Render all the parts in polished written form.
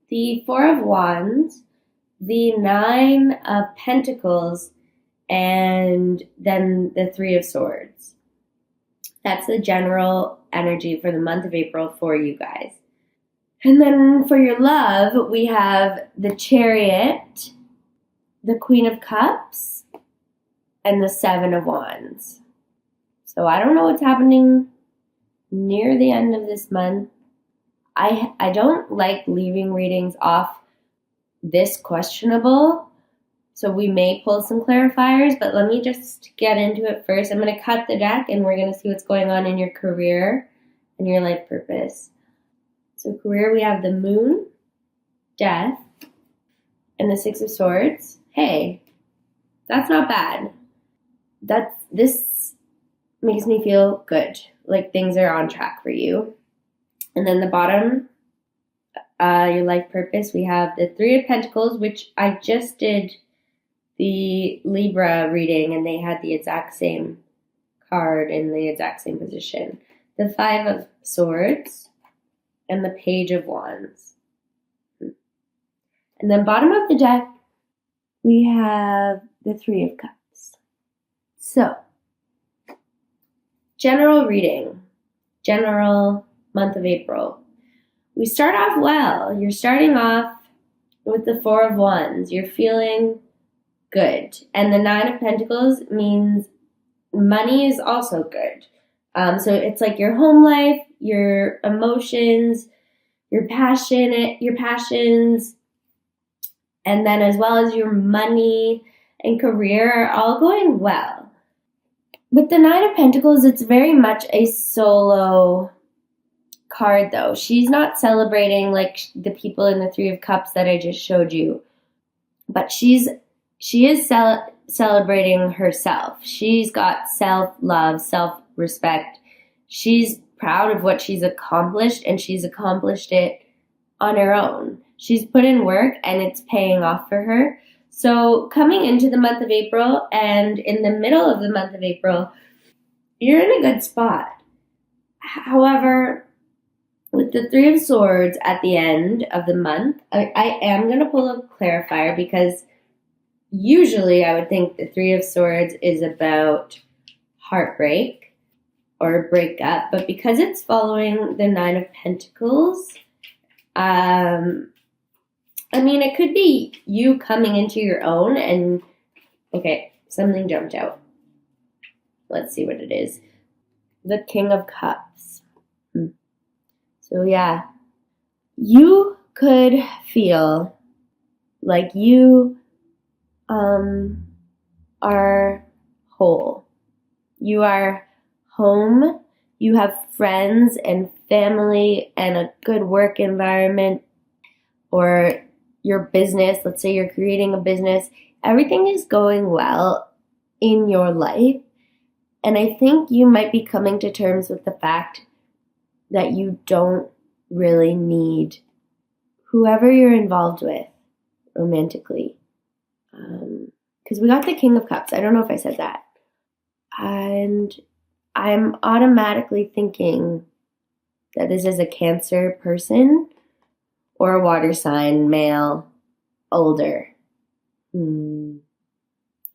the Four of Wands, the Nine of Pentacles, and then the Three of Swords. That's the general energy for the month of April for you guys. And then for your love, we have the Chariot, the Queen of Cups, and the Seven of Wands. So I don't know what's happening near the end of this month. I don't like leaving readings off this questionable, so we may pull some clarifiers, but let me just get into it first. I'm going to cut the deck, and we're going to see what's going on in your career and your life purpose. So career, we have the Moon, Death, and the Six of Swords. Hey, that's not bad. This makes me feel good, like things are on track for you. And then the bottom, your life purpose, we have the Three of Pentacles, which I just did the Libra reading, and they had the exact same card in the exact same position. The Five of Swords and the Page of Wands. And then bottom of the deck, we have the Three of Cups. So, general reading, general month of April. We start off well. You're starting off with the Four of Wands. You're feeling good. And the Nine of Pentacles means money is also good. So it's like your home life, your emotions, your passions, and then as well as your money and career are all going well. With the Nine of Pentacles, it's very much a solo card, though. She's not celebrating like the people in the Three of Cups that I just showed you, but she is celebrating herself. She's got self-love, self-respect. She's proud of what she's accomplished, and she's accomplished it on her own. She's put in work, and it's paying off for her. So coming into the month of April and in the middle of the month of April, you're in a good spot. However, with the Three of Swords at the end of the month, I am going to pull a clarifier, because usually I would think the Three of Swords is about heartbreak or a breakup, but because it's following the Nine of Pentacles, it could be you coming into your own and, okay, something jumped out. Let's see what it is. The King of Cups. So yeah, you could feel like you are whole. You are home. You have friends and family and a good work environment, or your business. Let's say you're creating a business. Everything is going well in your life. And I think you might be coming to terms with the fact that you don't really need whoever you're involved with romantically. Because we got the King of Cups. I don't know if I said that. And I'm automatically thinking that this is a Cancer person or a water sign, male, older.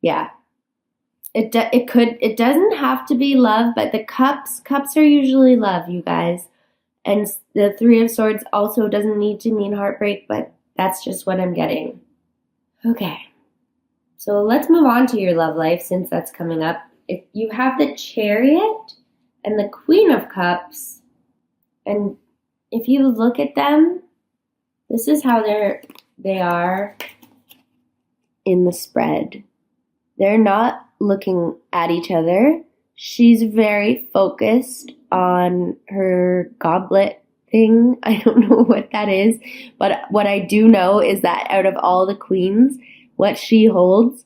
Yeah. It doesn't have to be love, but the cups are usually love, you guys. And the Three of Swords also doesn't need to mean heartbreak, but that's just what I'm getting. Okay. So let's move on to your love life, since that's coming up. If you have the Chariot and the Queen of Cups, and if you look at them, this is how they are in the spread. They're not looking at each other. She's very focused on her goblet thing. I don't know what that is, but what I do know is that out of all the queens, what she holds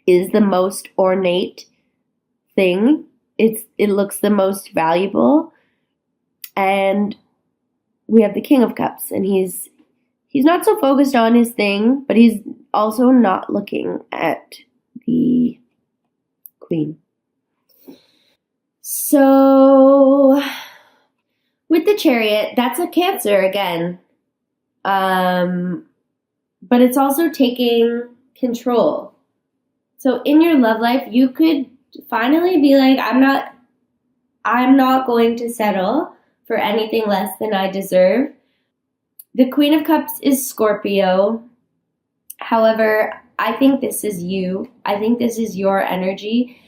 is the most ornate thing. It looks the most valuable. And we have the King of Cups, and he's not so focused on his thing, but he's also not looking at the Queen. So with the Chariot, that's a Cancer again. But it's also taking control. So in your love life, you could finally be like, I'm not going to settle for anything less than I deserve. The Queen of Cups is Scorpio. However, I think this is you. I think this is your energy.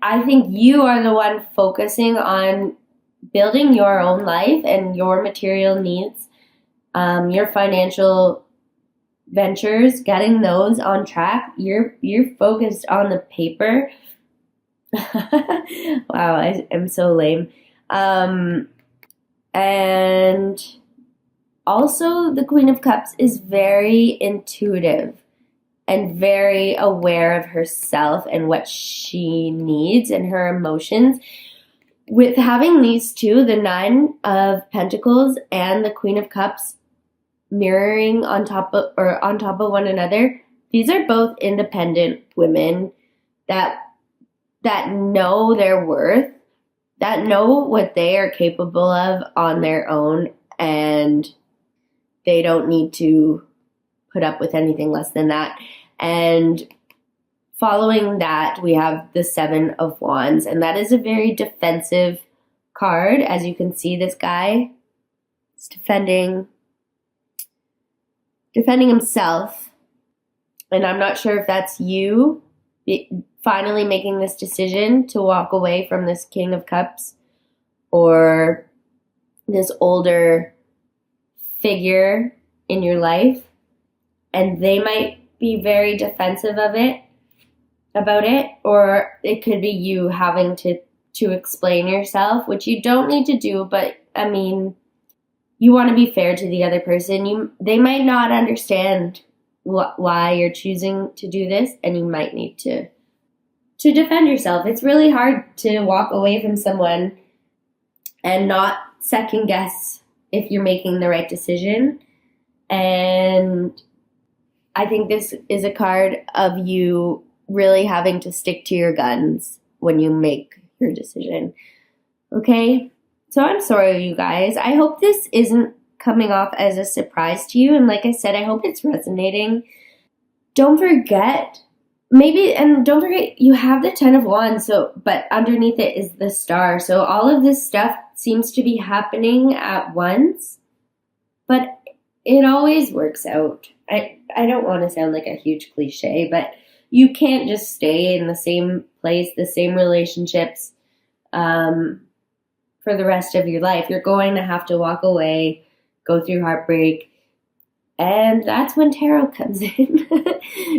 I think you are the one focusing on building your own life and your material needs, your financial ventures, getting those on track. You're focused on the paper. Wow, I'm so lame. And also, the Queen of Cups is very intuitive and very aware of herself and what she needs and her emotions. With having these two, the Nine of Pentacles and the Queen of Cups mirroring on top of one another, these are both independent women that know their worth, that know what they are capable of on their own, and they don't need to put up with anything less than that. And following that, we have the Seven of Wands, and that is a very defensive card. As you can see, this guy is defending himself, and I'm not sure if that's you finally making this decision to walk away from this King of Cups or this older figure in your life, and they might be very defensive about it, or it could be you having to explain yourself, which you don't need to do, but I mean, you want to be fair to the other person. They might not understand why you're choosing to do this, and you might need to defend yourself. It's really hard to walk away from someone and not second guess if you're making the right decision. And I think this is a card of you really having to stick to your guns when you make your decision. Okay? So I'm sorry, you guys. I hope this isn't coming off as a surprise to you. And like I said, I hope it's resonating. Don't forget, you have the Ten of Wands, but underneath it is the Star. So all of this stuff seems to be happening at once, but it always works out. I don't want to sound like a huge cliche, but you can't just stay in the same place, the same relationships, for the rest of your life. You're going to have to walk away, go through heartbreak, and that's when tarot comes in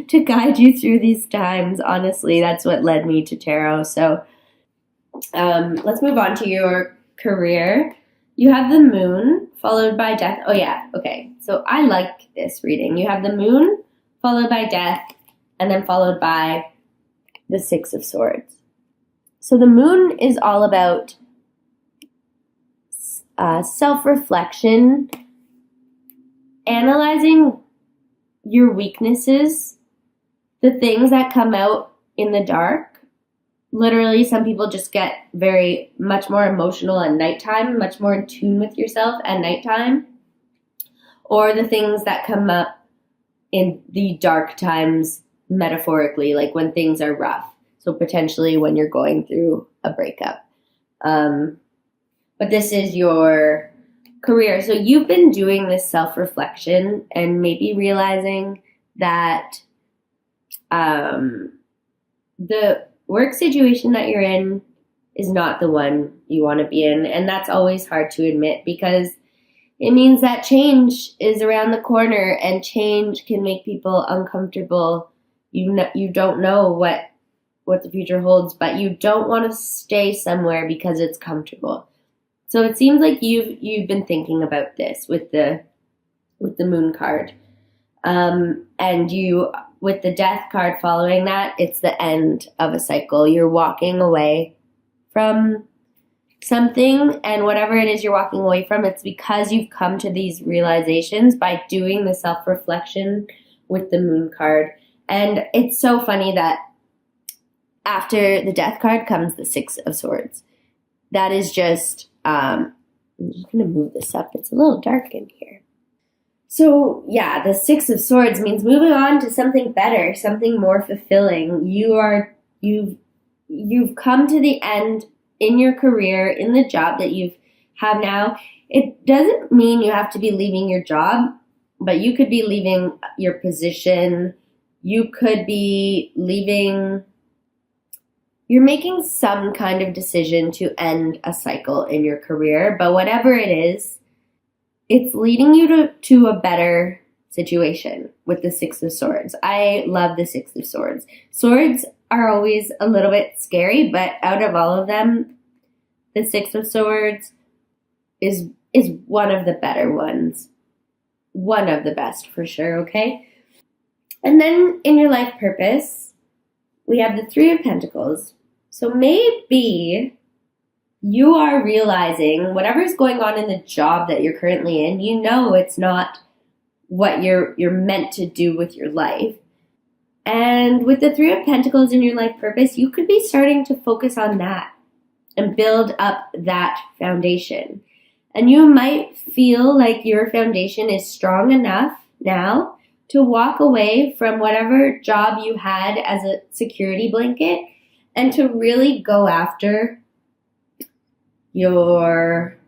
to guide you through these times. Honestly, that's what led me to tarot. So let's move on to your career. You have the Moon followed by Death. Oh yeah, okay. So I like this reading. You have the Moon followed by Death, and then followed by the Six of Swords. So the Moon is all about self-reflection, analyzing your weaknesses, the things that come out in the dark. Literally, some people just get much more emotional at nighttime, much more in tune with yourself at nighttime, or the things that come up in the dark times, metaphorically, like when things are rough. So potentially when you're going through a breakup. But this is your career. So you've been doing this self-reflection and maybe realizing that the work situation that you're in is not the one you want to be in. And that's always hard to admit, because it means that change is around the corner, and change can make people uncomfortable. You don't know what the future holds, but you don't want to stay somewhere because it's comfortable. So it seems like you've been thinking about this with the Moon card, and you, with the Death card following that, it's the end of a cycle. You're walking away from something, and whatever it is you're walking away from, it's because you've come to these realizations by doing the self-reflection with the Moon card. And it's so funny that after the Death card comes the Six of Swords. That is just, I'm just going to move this up. It's a little dark in here. So yeah, the Six of Swords means moving on to something better, something more fulfilling. You've come to the end in your career, in the job that you have now. It doesn't mean you have to be leaving your job, but you could be leaving your position. You could be leaving, you're making some kind of decision to end a cycle in your career, but whatever it is, it's leading you to a better situation with the Six of Swords. I love the Six of Swords. Swords are always a little bit scary, but out of all of them, the Six of Swords is one of the better ones. One of the best for sure, okay? And then in your life purpose, we have the Three of Pentacles. So maybe you are realizing whatever's going on in the job that you're currently in, you know it's not what you're meant to do with your life. And with the Three of Pentacles in your life purpose, you could be starting to focus on that and build up that foundation. And you might feel like your foundation is strong enough now to walk away from whatever job you had as a security blanket and to really go after your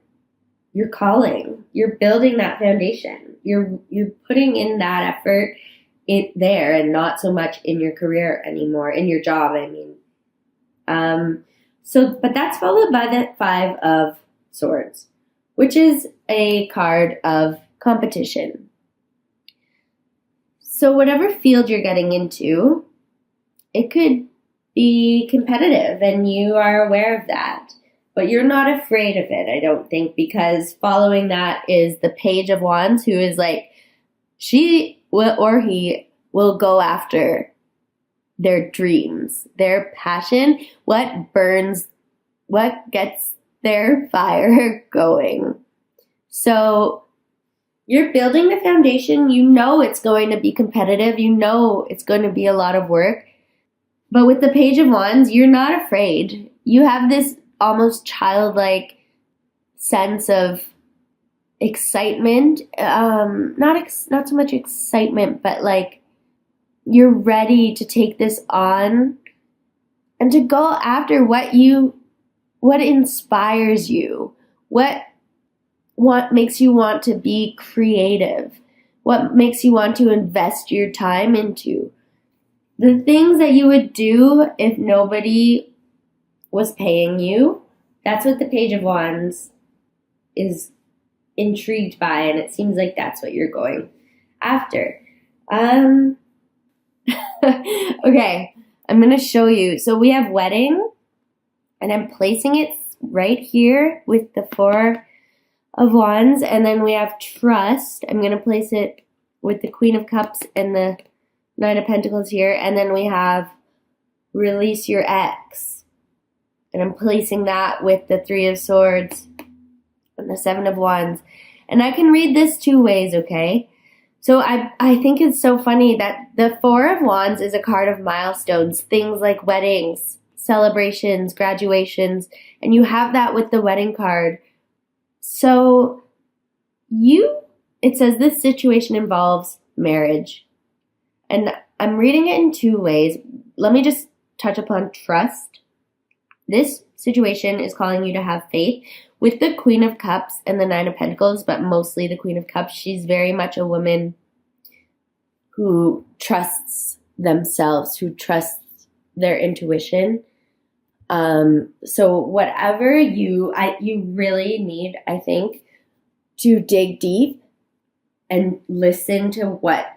calling. You're building that foundation. You're putting in that effort there and not so much in your career anymore, in your job, I mean. But that's followed by the Five of Swords, which is a card of competition. So whatever field you're getting into, it could be competitive and you are aware of that. But you're not afraid of it, I don't think, because following that is the Page of Wands, who is like, she will, or he will go after their dreams, their passion, what burns, what gets their fire going. So you're building the foundation. You know it's going to be competitive. You know it's going to be a lot of work. But with the Page of Wands, you're not afraid. You have this almost childlike sense of excitement. Not so much excitement, but like you're ready to take this on and to go after what inspires you, what makes you want to be creative, what makes you want to invest your time into. The things that you would do if nobody was paying you, that's what the Page of Wands is intrigued by, and it seems like that's what you're going after. Okay, I'm going to show you. So we have wedding, and I'm placing it right here with the Four of Wands, and then we have trust. I'm going to place it with the Queen of Cups and the Nine of Pentacles here, and then we have release your ex. And I'm placing that with the Three of Swords and the Seven of Wands. And I can read this two ways, okay? So I think it's so funny that the Four of Wands is a card of milestones, things like weddings, celebrations, graduations, and you have that with the wedding card. So it says this situation involves marriage. And I'm reading it in two ways. Let me just touch upon trust. This situation is calling you to have faith with the Queen of Cups and the Nine of Pentacles, but mostly the Queen of Cups. She's very much a woman who trusts themselves, who trusts their intuition. So whatever you really need, I think, to dig deep and listen to what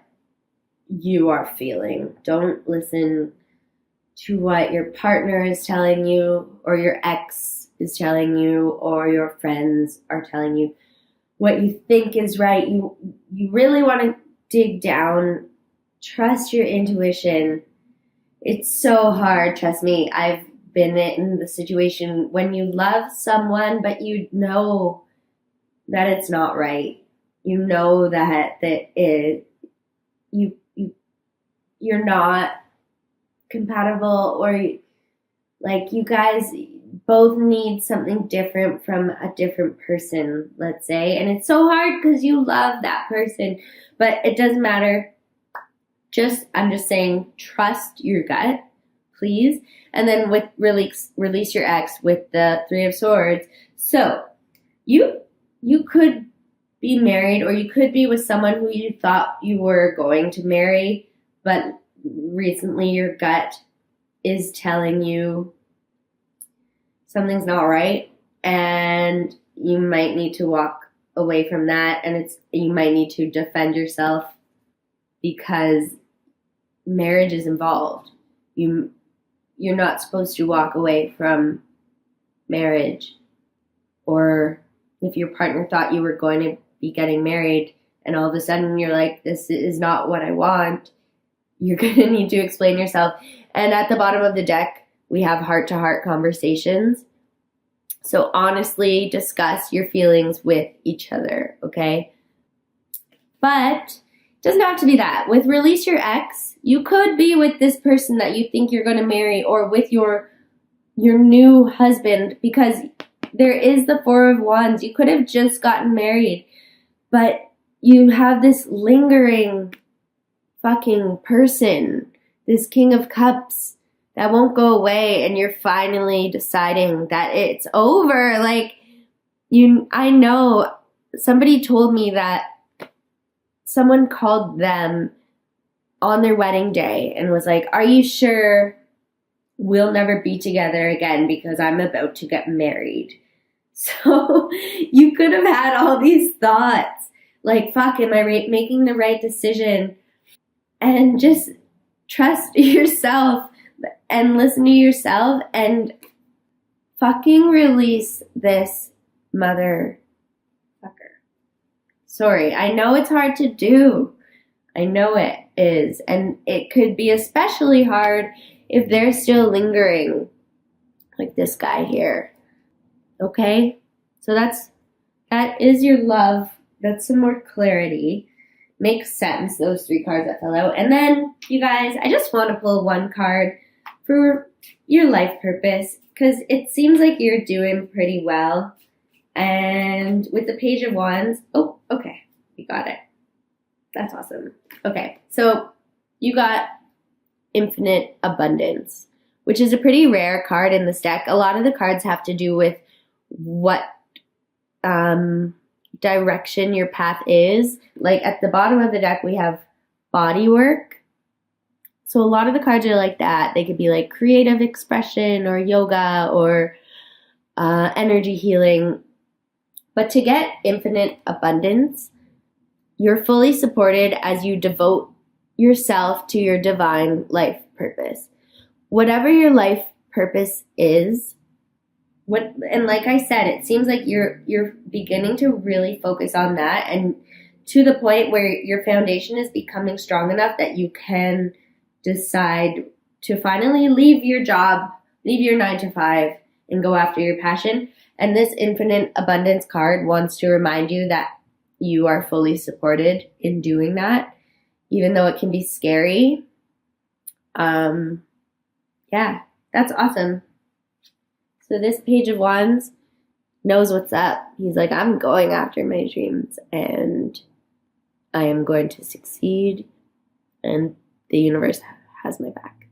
you are feeling. Don't listen to what your partner is telling you, or your ex is telling you, or your friends are telling you what you think is right. You really want to dig down, trust your intuition. It's so hard, trust me. I've been in the situation when you love someone, but you know that it's not right. You know that you're not compatible, or like you guys both need something different from a different person, let's say. And it's so hard because you love that person, but it doesn't matter. I'm just saying, trust your gut, please. And then with release your ex with the Three of Swords. So you could be married, or you could be with someone who you thought you were going to marry, but recently your gut is telling you something's not right, and you might need to walk away from that, and you might need to defend yourself because marriage is involved. You're not supposed to walk away from marriage. Or if your partner thought you were going to be getting married and all of a sudden you're like, this is not what I want, you're going to need to explain yourself. And at the bottom of the deck, we have heart-to-heart conversations. So honestly, discuss your feelings with each other, okay? But it doesn't have to be that. With Release Your Ex, you could be with this person that you think you're going to marry, or with your new husband, because there is the Four of Wands. You could have just gotten married, but you have this lingering fucking person, this King of Cups that won't go away, and you're finally deciding that it's over. Like, I know somebody told me that someone called them on their wedding day and was like, are you sure we'll never be together again because I'm about to get married? So you could have had all these thoughts like, fuck, am I making the right decision? And just trust yourself and listen to yourself and fucking release this motherfucker. Sorry, I know it's hard to do. I know it is. And it could be especially hard if they're still lingering, like this guy here. Okay? So that is your love. That's some more clarity. Makes sense, those 3 cards that fell out. And then, you guys, I just want to pull one card for your life purpose, because it seems like you're doing pretty well. And with the Page of Wands, oh, okay, you got it. That's awesome. Okay, so you got Infinite Abundance, which is a pretty rare card in this deck. A lot of the cards have to do with what direction your path is. Like at the bottom of the deck, we have body work. So a lot of the cards are like that. They could be like creative expression or yoga or energy healing. But to get infinite abundance, you're fully supported as you devote yourself to your divine life purpose. Whatever your life purpose is, and like I said, it seems like you're beginning to really focus on that, and to the point where your foundation is becoming strong enough that you can decide to finally leave your job, leave your 9-to-5, and go after your passion. And this Infinite Abundance card wants to remind you that you are fully supported in doing that, even though it can be scary. Yeah, that's awesome. So this Page of Wands knows what's up. He's like, I'm going after my dreams and I am going to succeed, and the universe has my back.